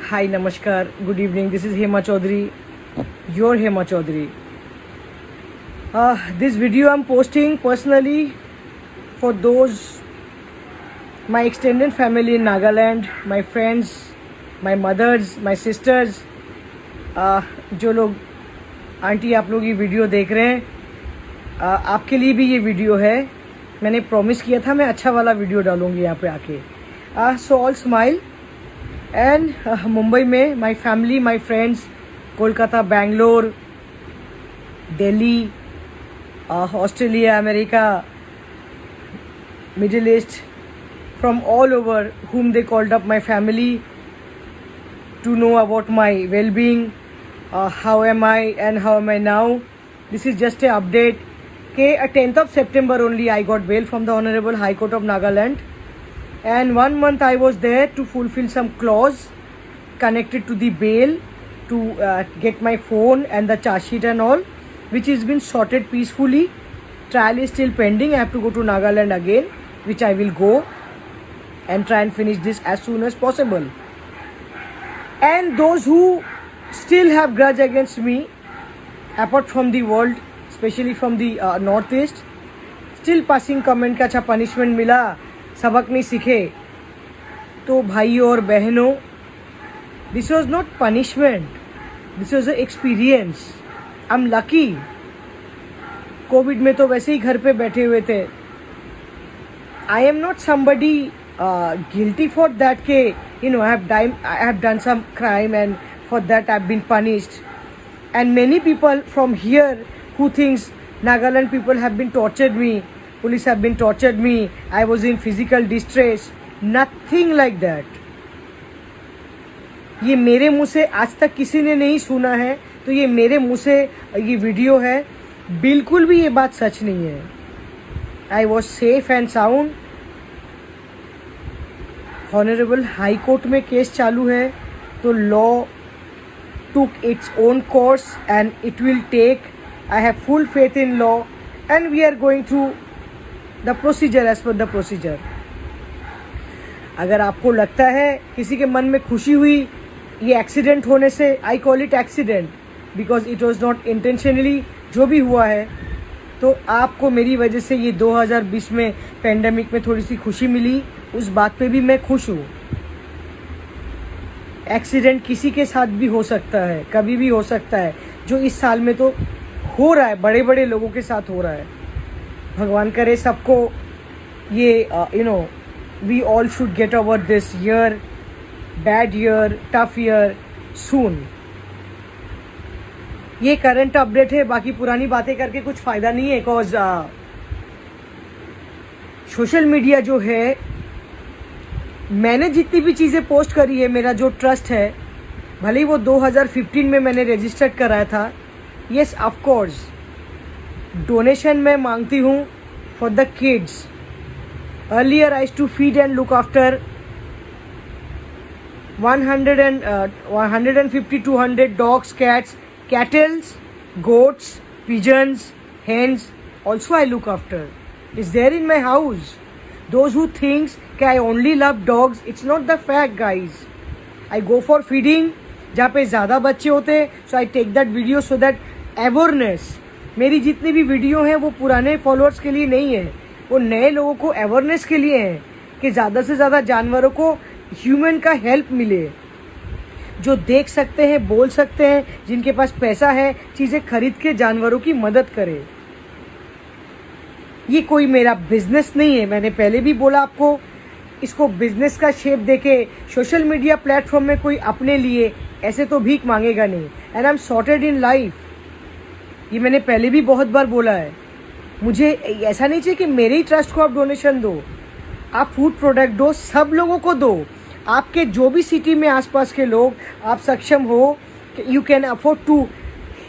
Hi, Namaskar, good evening. This is Hema Chaudhary, your Hema Chaudhary. This video I'm posting personally for those, my extended family in Nagaland, my friends, my mothers, my sisters, जो लोग aunty आप लोग ये video देख रहे हैं, आपके लिए भी ये वीडियो है. मैंने प्रॉमिस किया था मैं अच्छा वाला वीडियो डालूंगी यहाँ पे आके. So all smile and Mumbai में my family, my friends, Kolkata, Bangalore, Delhi, Australia, America, middle east, from all over whom they called up my family to know about my well-being, how am I and how am I now. This is just a update. Okay, 10th of September only I got bail from the Honorable High Court of Nagaland, and 1 month I was there to fulfill some clause connected to the bail, to get my phone and the charge sheet and all, which has been sorted peacefully. Trial is still pending. I have to go to Nagaland again, which I will go and try and finish this as soon as possible. And those who still have grudge against me, apart from the world, especially from the northeast, still passing comment का अच्छा punishment मिला, सबक नहीं सीखे. तो भाइयों और बहनों, this was not punishment, this was an experience. I'm lucky. Covid में तो वैसे ही घर पे बैठे हुए थे. I am not somebody guilty for that ke, I have done some crime and for that I've been punished. And many people from here who thinks Nagaland people have been tortured me, police have been tortured me, I was in physical distress. Nothing like that. ये मेरे मुंह से आज तक किसी ने नहीं सुना है, तो ये मेरे मुंह से ये वीडियो है. बिल्कुल भी ये बात सच नहीं है. I was safe and sound. Honourable high court में केस चालू है, तो law took its own course and it will take. I have full faith in law and we are going through the procedure as per the procedure. अगर आपको लगता है किसी के मन में खुशी हुई ये एक्सीडेंट होने से, I call it accident because it was not intentionally, जो भी हुआ है, तो आपको मेरी वजह से ये 2020 में पेंडेमिक में थोड़ी सी खुशी मिली, उस बात पे भी मैं खुश हूँ. एक्सीडेंट किसी के साथ भी हो सकता है, कभी भी हो सकता है. जो इस साल में तो हो रहा है, बड़े बड़े लोगों के साथ हो रहा है. भगवान करे सबको ये we all should get over this year, bad year, tough year soon. ये करंट अपडेट है, बाकी पुरानी बातें करके कुछ फ़ायदा नहीं है. बिकॉज सोशल मीडिया जो है, मैंने जितनी भी चीज़ें पोस्ट करी है, मेरा जो ट्रस्ट है, भले ही वो 2015 में मैंने रजिस्टर्ड कराया था. येस, ऑफ कोर्स डोनेशन मैं मांगती हूँ for the kids. Earlier I to feed and look after 150-200 dogs, cats, cattle, goats, pigeons, hens. Also I look after. It's there in my house. Those who thinks that I only love dogs, it's not the fact, guys. I go for feeding जहाँ पे ज़्यादा बच्चे होते, so I take that video so that awareness. मेरी जितनी भी video हैं वो पुराने फॉलोअर्स के लिए नहीं है, वो नए लोगों को अवेयरनेस के लिए है कि ज़्यादा से ज़्यादा जानवरों को ह्यूमन का हेल्प मिले. जो देख सकते हैं, बोल सकते हैं, जिनके पास पैसा है, चीज़ें खरीद के जानवरों की मदद करें. ये कोई मेरा बिजनेस नहीं है. मैंने पहले भी बोला आपको, इसको बिजनेस का शेप देके सोशल मीडिया प्लेटफॉर्म में कोई अपने लिए ऐसे तो भीख मांगेगा नहीं. And I am sorted in life. ये मैंने पहले भी बहुत बार बोला है. मुझे ऐसा नहीं चाहिए कि मेरे ही ट्रस्ट को आप डोनेशन दो. आप फूड प्रोडक्ट दो, सब लोगों को दो. आपके जो भी सिटी में आसपास के लोग आप सक्षम हो, you can afford to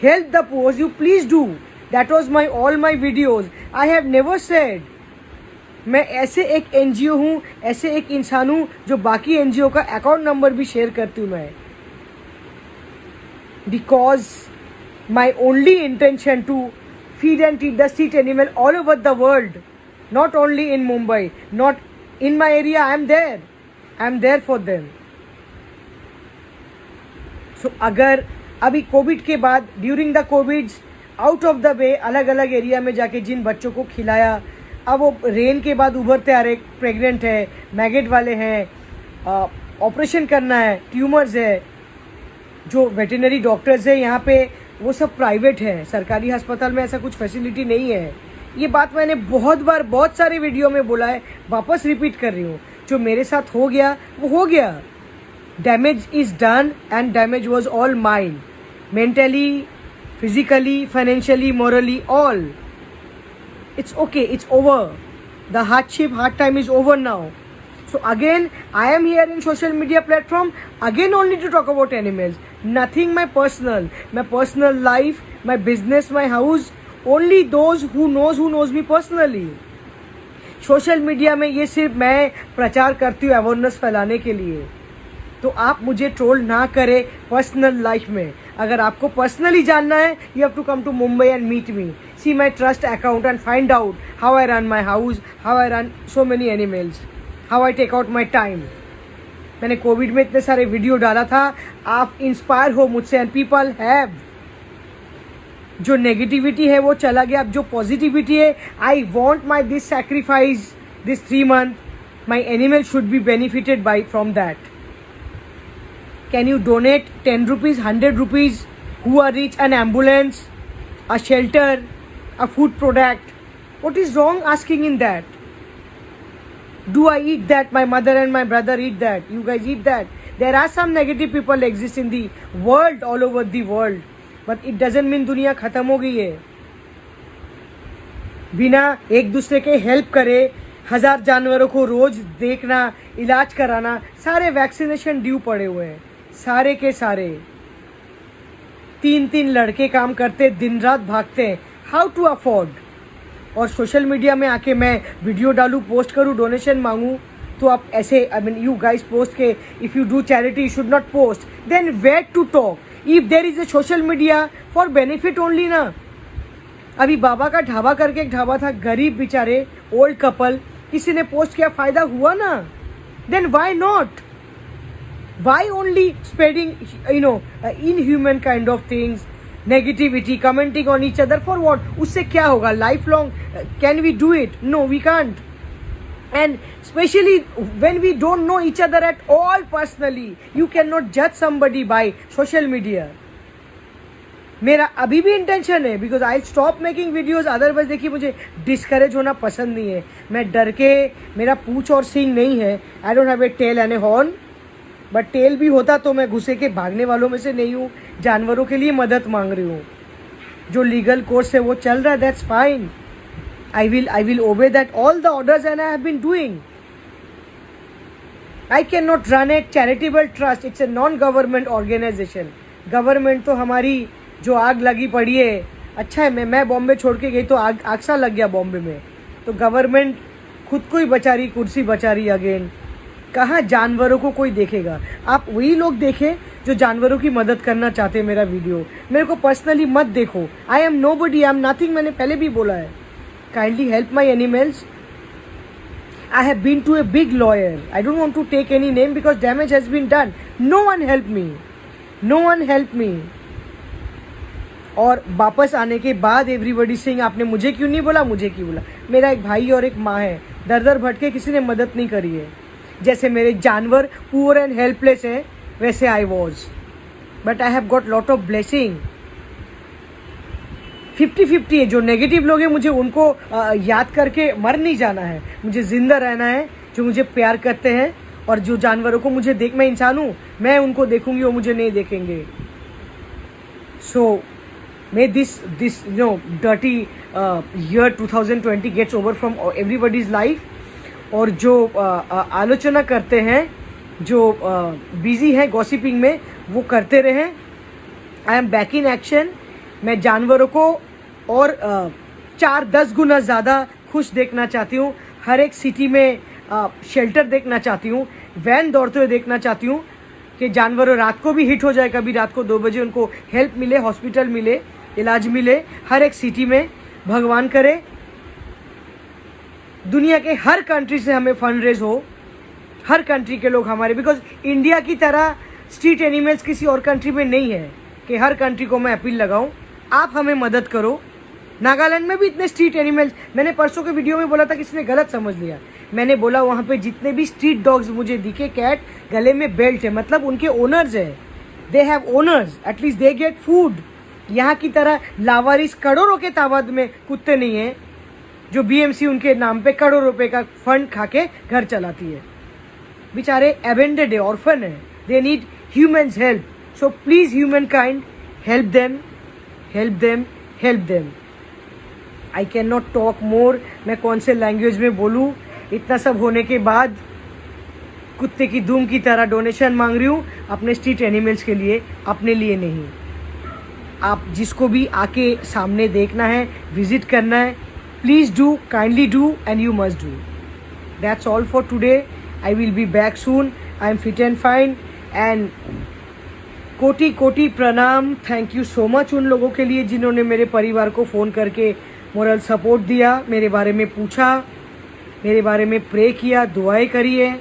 help the poor, you please do. That was my all my videos. I have never said. मैं ऐसे एक एनजीओ हूँ, ऐसे एक इंसान हूँ जो बाकी एनजीओ का अकाउंट नंबर भी शेयर करती हूँ मैं. Because my only intention to feed and treat the street animal all over the world, not only in Mumbai, not in my area. I am there for them. सो अगर अभी Covid के बाद, during the Covid, out of the way अलग अलग area में जाके जिन बच्चों को खिलाया, अब वो रेन के बाद उभरते आ रहे, प्रेग्नेंट है, मैगेट वाले हैं, ऑपरेशन करना है, ट्यूमर्स है, जो वेटरनरी डॉक्टर्स है यहाँ पे वो सब प्राइवेट है, सरकारी अस्पताल में ऐसा कुछ फैसिलिटी नहीं है। ये बात मैंने बहुत बार बहुत सारे वीडियो में बोला है, वापस रिपीट कर रही हूँ। जो मेरे साथ हो गया वो हो गया, damage is done and damage was all mine, mentally, physically, financially, morally, all. It's okay, it's over. The hard time is over now. So again, I am here in social media platform again only to talk about animals. Nothing my personal life, my business, my house. Only those who knows me personally. Social media में ये सिर्फ मैं प्रचार करती हूँ awareness फैलाने के लिए। तो आप मुझे ट्रोल ना करें पर्सनल लाइफ में। अगर आपको पर्सनली जानना है, you have to come to Mumbai and meet me, see my trust account and find out how I run my house, how I run so many animals, how I take out my time. मैंने Covid में इतने सारे video डाला था, आप inspire हो मुझसे and people have. जो नेगेटिविटी है वो चला गया, अब जो पॉजिटिविटी है, I want my this sacrifice this 3 month, my animal should be benefited by from that. Can you donate 10 rupees, 100 rupees, who are rich, an ambulance, a shelter, a food product? What is wrong asking in that? Do I eat that? My mother and my brother eat that. You guys eat that. There are some negative people exist in the world, all over the world. But it doesn't mean दुनिया खत्म हो गई है। बिना एक दूसरे के help करे 1000 जानवरों को रोज देखना, इलाज कराना, सारे वैक्सीनेशन ड्यू पड़े हुए हैं, सारे के सारे। 3 लड़के काम करते, दिन रात भागते हैं, हाउ टू अफोर्ड। और सोशल मीडिया में आके मैं वीडियो डालूं, पोस्ट करूं, डोनेशन मांगूं, तो आप ऐसे, I mean you guys post के if you do charity you should not post, then where to talk if there is a social media for benefit only ना। अभी बाबा का ढाबा करके एक ढाबा था, गरीब बेचारे, ओल्ड कपल, किसी ने पोस्ट किया, फायदा हुआ ना, then why not. Why only spreading, inhuman kind of things, negativity, commenting on each other for what? उससे क्या होगा? Lifelong, can we do it? No, we can't. And especially when we don't know each other at all personally, you cannot judge somebody by social media. मेरा अभी भी intention है, because I stop making videos, otherwise देखिए मुझे discourage होना पसंद नहीं है। मैं डर के, मेरा पूंछ और सींग नहीं है, I don't have a tail and a horn, but tail भी होता तो मैं घुसे के भागने वालों में से नहीं हूँ। जानवरों के लिए मदद मांग रही हूँ, जो लीगल कोर्स है वो चल रहा है, that's fine. I will obey that all the orders and I have been doing. I can not run a charitable trust, it's a non government organisation. Government तो हमारी जो आग लगी पड़ी है, अच्छा है मैं बॉम्बे छोड़ के गई तो आग सा लग गया बॉम्बे में, तो गवर्नमेंट खुद को ही बचा रही, कुर्सी बचा रही अगेन। कहाँ जानवरों को कोई देखेगा? आप वही लोग देखें जो जानवरों की मदद करना चाहते हैं। मेरा वीडियो मेरे को पर्सनली मत देखो, I am nobody, I am nothing, मैंने पहले भी बोला है। Kindly help my animals. I have been to a big lawyer. I don't want to take any name because damage has been done. No one helped me. No one helped me. और वापस आने के बाद everybody Singh, आपने मुझे क्यों नहीं बोला, मुझे क्यों बोला? मेरा एक भाई और एक माँ है, दर भटके किसी ने मदद नहीं करी है। जैसे मेरे जानवर पुअर एंड हेल्पलेस है, वैसे I was, but I have got lot of blessing. 50-50 है। जो नेगेटिव लोग हैं मुझे उनको याद करके मर नहीं जाना है, मुझे जिंदा रहना है। जो मुझे प्यार करते हैं और जो जानवरों को मुझे देख, मैं इंसान हूँ, मैं उनको देखूंगी, वो मुझे नहीं देखेंगे। सो मे this dirty year 2020 gets over from everybody's life. और जो आलोचना करते हैं, जो बिजी हैं गॉसिपिंग में, वो करते रहें। I am back in action. मैं जानवरों को और 4-10 गुना ज़्यादा खुश देखना चाहती हूँ। हर एक सिटी में शेल्टर देखना चाहती हूँ, वैन दौड़ते हुए देखना चाहती हूँ कि जानवरों रात को भी हिट हो जाए, कभी रात को 2 बजे उनको हेल्प मिले, हॉस्पिटल मिले, इलाज मिले हर एक सिटी में। भगवान करे दुनिया के हर कंट्री से हमें फंड रेज हो, हर कंट्री के लोग हमारे, बिकॉज इंडिया की तरह स्ट्रीट एनिमल्स किसी और कंट्री में नहीं है कि हर कंट्री को मैं अपील लगाऊं, आप हमें मदद करो। नागालैंड में भी इतने स्ट्रीट एनिमल्स, मैंने परसों के वीडियो में बोला था, किसी ने गलत समझ लिया। मैंने बोला वहाँ पे जितने भी स्ट्रीट डॉग्स मुझे दिखे कैट, गले में बेल्ट है, मतलब उनके ओनर्स है, they have owners, at least they get food. यहाँ की तरह लावारिस करोड़ों के तादाद में कुत्ते नहीं है जो बीएमसी उनके नाम पे करोड़ों रुपए का फंड खा के घर चलाती है। बेचारे एबेंडेड है, ऑर्फन है, they need humans help. So please human kind, help them, help them, help them. I can not talk more, मैं कौन से लैंग्वेज में बोलूँ। इतना सब होने के बाद कुत्ते की धूम की तरह डोनेशन मांग रही हूँ अपने स्ट्रीट एनिमल्स के लिए, अपने लिए नहीं। आप जिसको भी आके सामने देखना है, विजिट करना है, please do, kindly do, and you must do. That's all for today. I will be back soon. I am fit and fine and कोटि कोटि प्रणाम। थैंक यू सो मच उन लोगों के लिए जिन्होंने मेरे परिवार को फ़ोन करके मोरल सपोर्ट दिया, मेरे बारे में पूछा, मेरे बारे में प्रे किया, दुआएं करी है।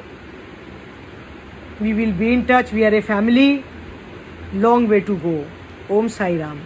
We will be in touch, we are a family, long way to go. Om Sai Ram.